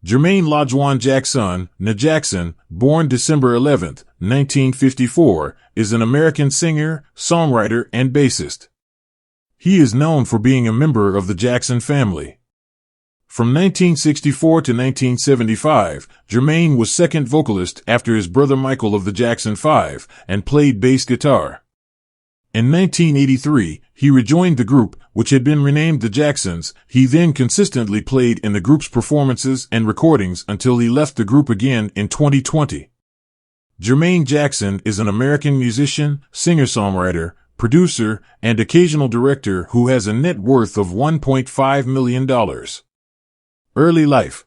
Jermaine LaJuane Jacksun, born December 11, 1954, is an American singer, songwriter, and bassist. He is known for being a member of the Jackson family. From 1964 to 1975, Jermaine was second vocalist after his brother Michael of the Jackson 5 and played bass guitar. In 1983, he rejoined the group, which had been renamed the Jacksons. He then consistently played in the group's performances and recordings until he left the group again in 2020. Jermaine Jacksun is an American musician, singer-songwriter, producer, and occasional director who has a net worth of $1.5 million. Early life.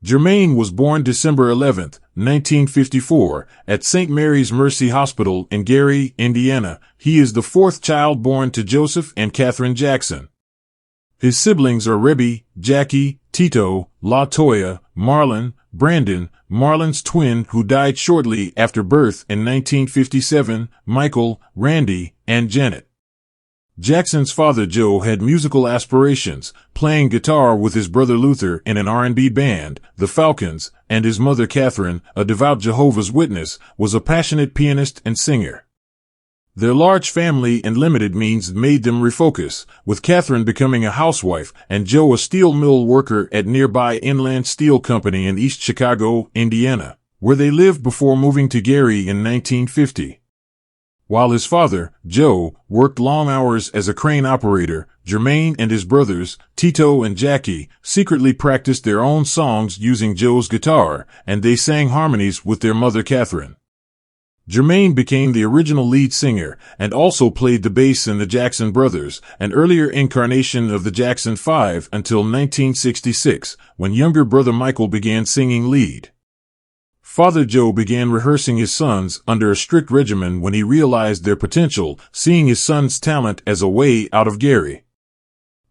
Jermaine was born December 11, 1954, at St. Mary's Mercy Hospital in Gary, Indiana. He is the fourth child born to Joseph and Catherine Jacksun. His siblings are Rebby, Jackie, Tito, LaToya, Marlon, Brandon, Marlon's twin who died shortly after birth in 1957, Michael, Randy, and Janet. Jackson's father Joe had musical aspirations, playing guitar with his brother Luther in an R&B band, the Falcons, and his mother Catherine, a devout Jehovah's Witness, was a passionate pianist and singer. Their large family and limited means made them refocus, with Catherine becoming a housewife and Joe a steel mill worker at nearby Inland Steel Company in East Chicago, Indiana, where they lived before moving to Gary in 1950. While his father, Joe, worked long hours as a crane operator, Jermaine and his brothers, Tito and Jackie, secretly practiced their own songs using Joe's guitar, and they sang harmonies with their mother Catherine. Jermaine became the original lead singer and also played the bass in the Jackson Brothers, an earlier incarnation of the Jackson 5 until 1966, when younger brother Michael began singing lead. Father Joe began rehearsing his sons under a strict regimen when he realized their potential, seeing his sons' talent as a way out of Gary.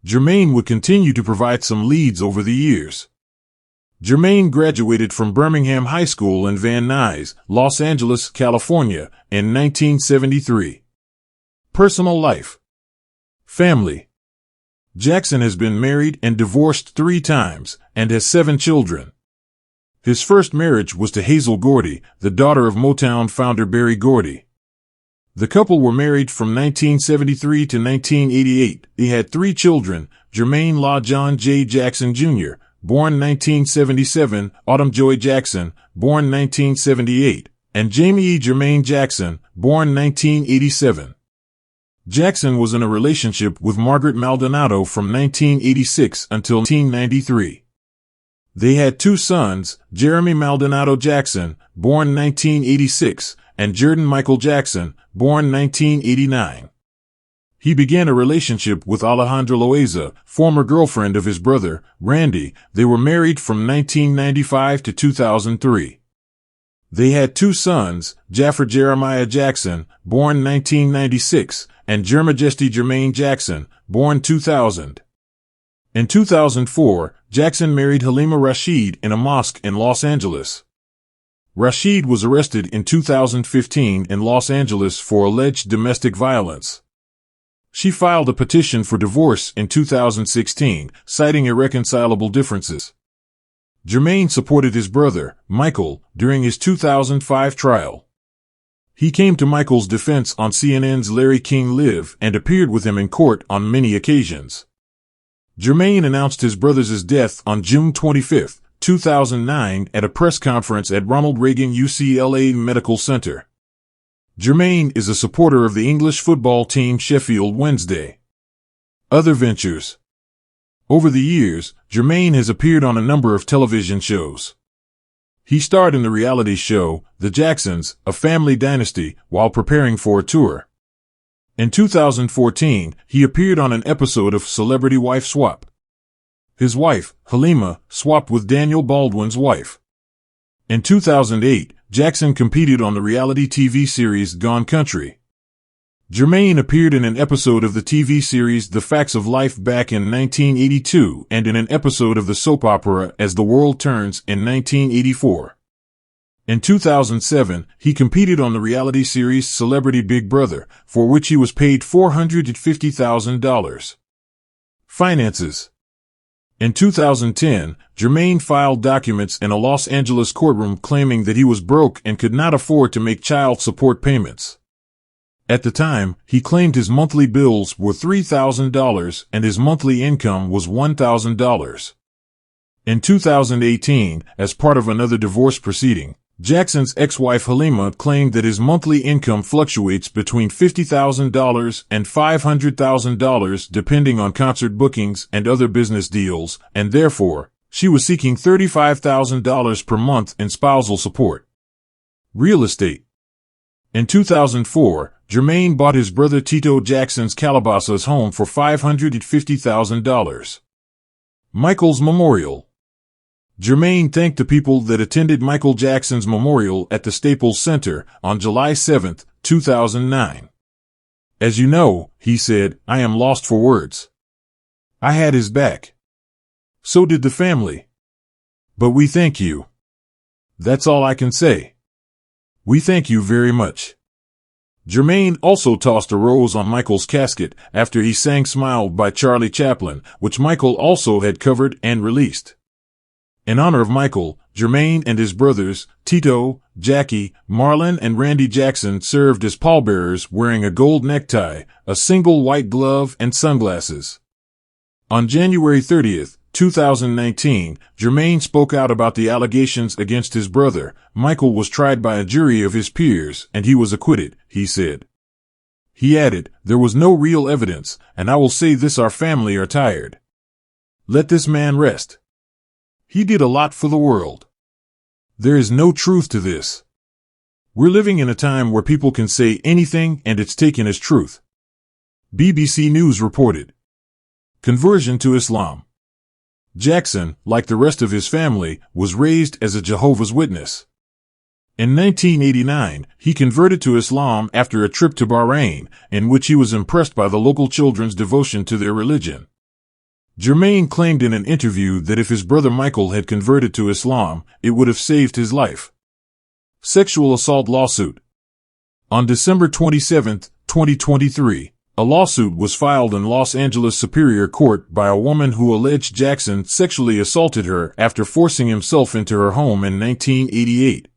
Jermaine would continue to provide some leads over the years. Jermaine graduated from Birmingham High School in Van Nuys, Los Angeles, California, in 1973. Personal life. Family. Jacksun has been married and divorced 3 times, and has 7 children. His first marriage was to Hazel Gordy, the daughter of Motown founder Berry Gordy. The couple were married from 1973 to 1988. They had 3 children, Jermaine LaJuane Jacksun Jr., born 1977, Autumn Joy Jackson, born 1978, and Jamie E. Jermaine Jacksun, born 1987. Jacksun was in a relationship with Margaret Maldonado from 1986 until 1993. They had 2 sons, Jeremy Maldonado Jacksun, born 1986, and Jordan Michael Jacksun, born 1989. He began a relationship with Alejandra Loaiza, former girlfriend of his brother, Randy. They were married from 1995 to 2003. They had 2 sons, Jaffer Jeremiah Jacksun, born 1996, and Jermajesty Jermaine Jacksun, born 2000. In 2004, Jacksun married Halima Rashid in a mosque in Los Angeles. Rashid was arrested in 2015 in Los Angeles for alleged domestic violence. She filed a petition for divorce in 2016, citing irreconcilable differences. Jermaine supported his brother, Michael, during his 2005 trial. He came to Michael's defense on CNN's Larry King Live and appeared with him in court on many occasions. Jermaine announced his brother's death on June 25, 2009 at a press conference at Ronald Reagan UCLA Medical Center. Jermaine is a supporter of the English football team Sheffield Wednesday. Other ventures. Over the years, Jermaine has appeared on a number of television shows. He starred in the reality show, The Jacksons, A Family Dynasty, while preparing for a tour. In 2014, he appeared on an episode of Celebrity Wife Swap. His wife, Halima, swapped with Daniel Baldwin's wife. In 2008, Jacksun competed on the reality TV series Gone Country. Jermaine appeared in an episode of the TV series The Facts of Life back in 1982 and in an episode of the soap opera As the World Turns in 1984. In 2007, he competed on the reality series Celebrity Big Brother, for which he was paid $450,000. Finances. In 2010, Jermaine filed documents in a Los Angeles courtroom claiming that he was broke and could not afford to make child support payments. At the time, he claimed his monthly bills were $3,000 and his monthly income was $1,000. In 2018, as part of another divorce proceeding, Jackson's ex-wife Halima claimed that his monthly income fluctuates between $50,000 and $500,000 depending on concert bookings and other business deals, and therefore, she was seeking $35,000 per month in spousal support. Real estate. In 2004, Jermaine bought his brother Tito Jackson's Calabasas home for $550,000. Michael's Memorial. Jermaine thanked the people that attended Michael Jackson's memorial at the Staples Center on July 7, 2009. As you know, he said, I am lost for words. I had his back. So did the family. But we thank you. That's all I can say. We thank you very much. Jermaine also tossed a rose on Michael's casket after he sang Smile by Charlie Chaplin, which Michael also had covered and released. In honor of Michael, Jermaine and his brothers, Tito, Jackie, Marlon, and Randy Jackson served as pallbearers wearing a gold necktie, a single white glove, and sunglasses. On January 30, 2019, Jermaine spoke out about the allegations against his brother. Michael was tried by a jury of his peers, and he was acquitted, he said. He added, there was no real evidence, and I will say this: our family are tired. Let this man rest. He did a lot for the world. There is no truth to this. We're living in a time where people can say anything and it's taken as truth. BBC News reported. Conversion to Islam. Jackson, like the rest of his family, was raised as a Jehovah's Witness. In 1989, he converted to Islam after a trip to Bahrain, in which he was impressed by the local children's devotion to their religion. Jermaine claimed in an interview that if his brother Michael had converted to Islam, it would have saved his life. Sexual assault lawsuit. On December 27, 2023, a lawsuit was filed in Los Angeles Superior Court by a woman who alleged Jackson sexually assaulted her after forcing himself into her home in 1988.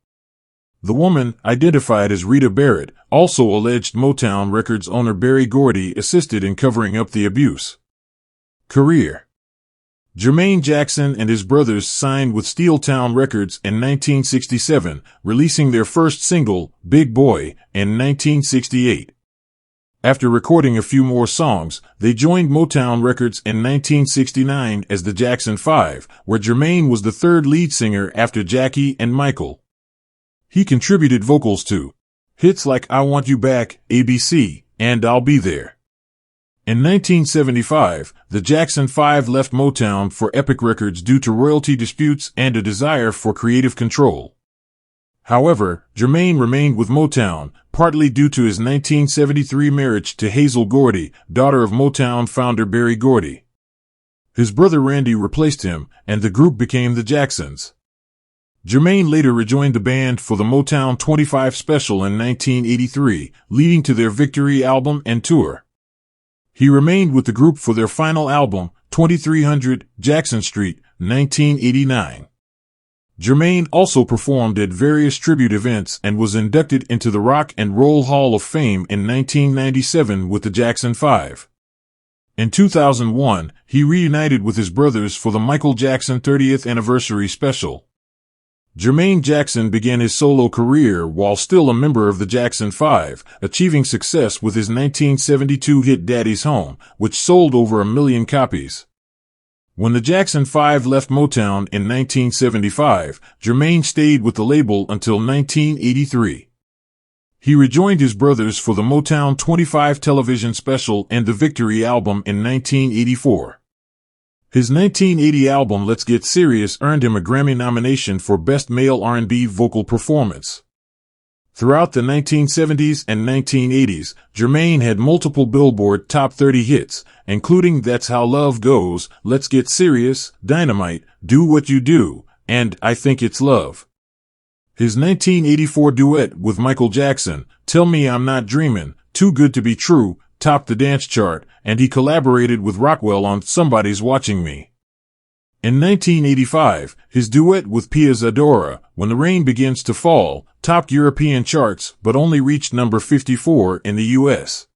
The woman, identified as Rita Barrett, also alleged Motown Records owner Berry Gordy assisted in covering up the abuse. Career. Jermaine Jackson and his brothers signed with Steeltown Records in 1967, releasing their first single, Big Boy, in 1968. After recording a few more songs, they joined Motown Records in 1969 as the Jackson 5, where Jermaine was the third lead singer after Jackie and Michael. He contributed vocals to hits like I Want You Back, ABC, and I'll Be There. In 1975, the Jackson 5 left Motown for Epic Records due to royalty disputes and a desire for creative control. However, Jermaine remained with Motown, partly due to his 1973 marriage to Hazel Gordy, daughter of Motown founder Berry Gordy. His brother Randy replaced him, and the group became the Jacksons. Jermaine later rejoined the band for the Motown 25 special in 1983, leading to their Victory album and tour. He remained with the group for their final album, 2300 Jackson Street, 1989. Jermaine also performed at various tribute events and was inducted into the Rock and Roll Hall of Fame in 1997 with the Jackson 5. In 2001, he reunited with his brothers for the Michael Jackson 30th anniversary special. Jermaine Jackson began his solo career while still a member of the Jackson 5, achieving success with his 1972 hit Daddy's Home, which sold over 1 million copies. When the Jackson 5 left Motown in 1975, Jermaine stayed with the label until 1983. He rejoined his brothers for the Motown 25 television special and the Victory album in 1984. His 1980 album Let's Get Serious earned him a Grammy nomination for Best Male R&B Vocal Performance. Throughout the 1970s and 1980s, Jermaine had multiple Billboard Top 30 hits, including That's How Love Goes, Let's Get Serious, Dynamite, Do What You Do, and I Think It's Love. His 1984 duet with Michael Jackson, Tell Me I'm Not Dreamin', Too Good to Be True, topped the dance chart, and he collaborated with Rockwell on Somebody's Watching Me. In 1985, his duet with Pia Zadora, When the Rain Begins to Fall, topped European charts but only reached number 54 in the U.S.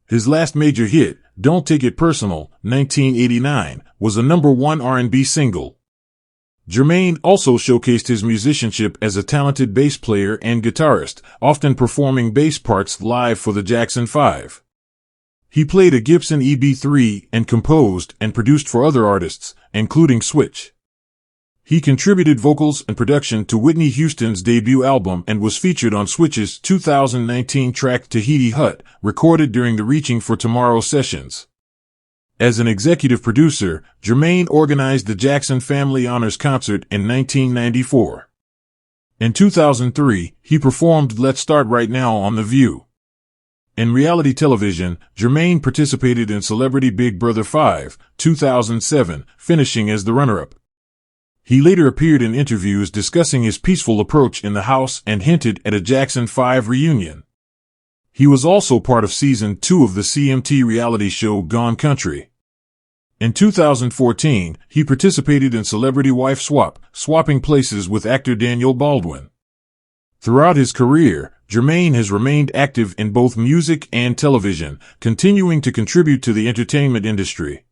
His last major hit, Don't Take It Personal, 1989, was a number 1 R&B single. Jermaine also showcased his musicianship as a talented bass player and guitarist, often performing bass parts live for the Jackson 5. He played a Gibson EB3 and composed and produced for other artists, including Switch. He contributed vocals and production to Whitney Houston's debut album and was featured on Switch's 2019 track Tahiti Hut, recorded during the Reaching for Tomorrow sessions. As an executive producer, Jermaine organized the Jackson Family Honors Concert in 1994. In 2003, he performed Let's Start Right Now on The View. In reality television, Jermaine participated in Celebrity Big Brother 5, 2007, finishing as the runner-up. He later appeared in interviews discussing his peaceful approach in the house and hinted at a Jackson 5 reunion. He was also part of Season 2 of the CMT reality show Gone Country. In 2014, he participated in Celebrity Wife Swap, swapping places with actor Daniel Baldwin. Throughout his career, Jermaine has remained active in both music and television, continuing to contribute to the entertainment industry.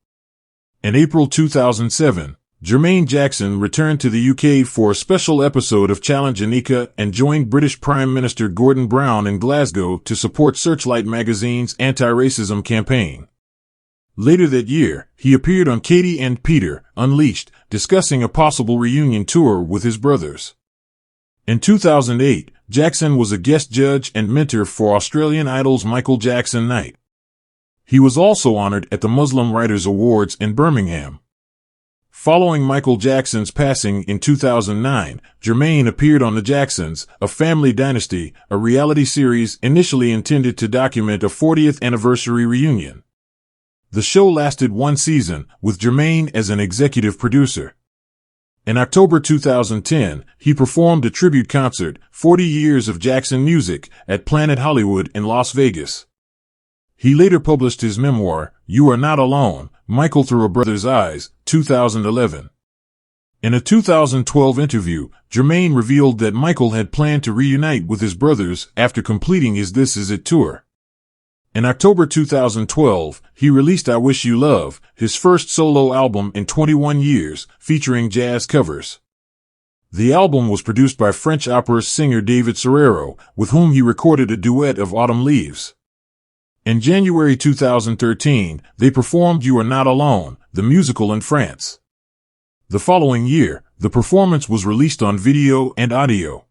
In April 2007, Jermaine Jacksun returned to the UK for a special episode of Challenge Anika and joined British Prime Minister Gordon Brown in Glasgow to support Searchlight magazine's anti-racism campaign. Later that year, he appeared on Katie and Peter, Unleashed, discussing a possible reunion tour with his brothers. In 2008, Jacksun was a guest judge and mentor for Australian Idol's Michael Jackson Night. He was also honored at the Muslim Writers Awards in Birmingham. Following Michael Jackson's passing in 2009, Jermaine appeared on The Jacksons, A Family Dynasty, a reality series initially intended to document a 40th anniversary reunion. The show lasted 1 season, with Jermaine as an executive producer. In October 2010, he performed a tribute concert, 40 Years of Jackson Music, at Planet Hollywood in Las Vegas. He later published his memoir, You Are Not Alone, Michael Through a Brother's Eyes, 2011. In a 2012 interview, Jermaine revealed that Michael had planned to reunite with his brothers after completing his This Is It tour. In October 2012, he released I Wish You Love, his first solo album in 21 years, featuring jazz covers. The album was produced by French opera singer David Serrero, with whom he recorded a duet of Autumn Leaves. In January 2013, they performed You Are Not Alone, the musical in France. The following year, the performance was released on video and audio.